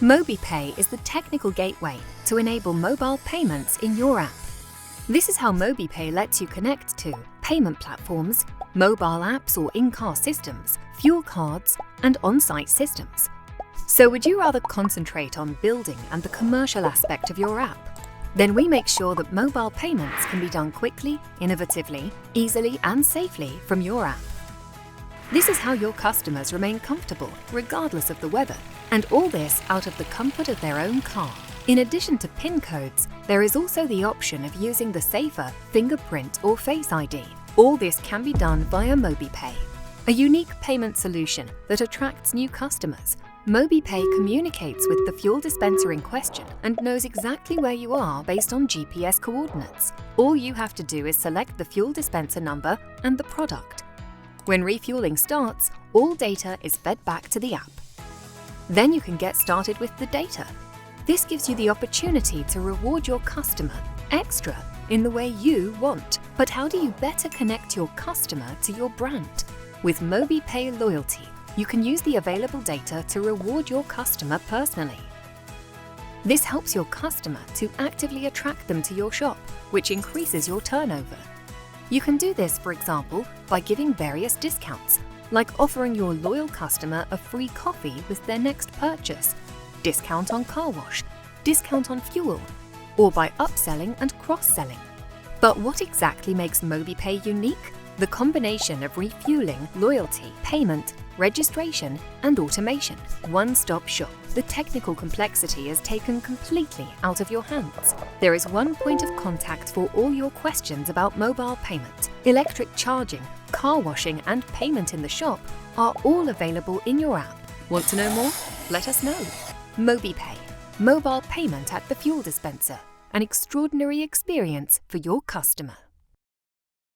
MobyPay is the technical gateway to enable mobile payments in your app. This is how MobyPay lets you connect to payment platforms, mobile apps or in-car systems, fuel cards, and on-site systems. So would you rather concentrate on building and the commercial aspect of your app? Then we make sure that mobile payments can be done quickly, innovatively, easily, and safely from your app. This is how your customers remain comfortable regardless of the weather, and all this out of the comfort of their own car. In addition to PIN codes, there is also the option of using the safer fingerprint or Face ID. All this can be done via MobyPay, a unique payment solution that attracts new customers. MobyPay communicates with the fuel dispenser in question and knows exactly where you are based on GPS coordinates. All you have to do is select the fuel dispenser number and the product. When refueling starts, all data is fed back to the app. Then you can get started with the data. This gives you the opportunity to reward your customer extra in the way you want. But how do you better connect your customer to your brand? With MobyPay Loyalty, you can use the available data to reward your customer personally. This helps your customer to actively attract them to your shop, which increases your turnover. You can do this, for example, by giving various discounts, like offering your loyal customer a free coffee with their next purchase, discount on car wash, discount on fuel, or by upselling and cross-selling. But what exactly makes MobyPay unique? The combination of refueling, loyalty, payment, registration, and automation. One-stop shop. The technical complexity is taken completely out of your hands. There is one point of contact for all your questions about mobile payment. Electric charging, car washing, and payment in the shop are all available in your app. Want to know more? Let us know. MobyPay. Mobile payment at the fuel dispenser. An extraordinary experience for your customer.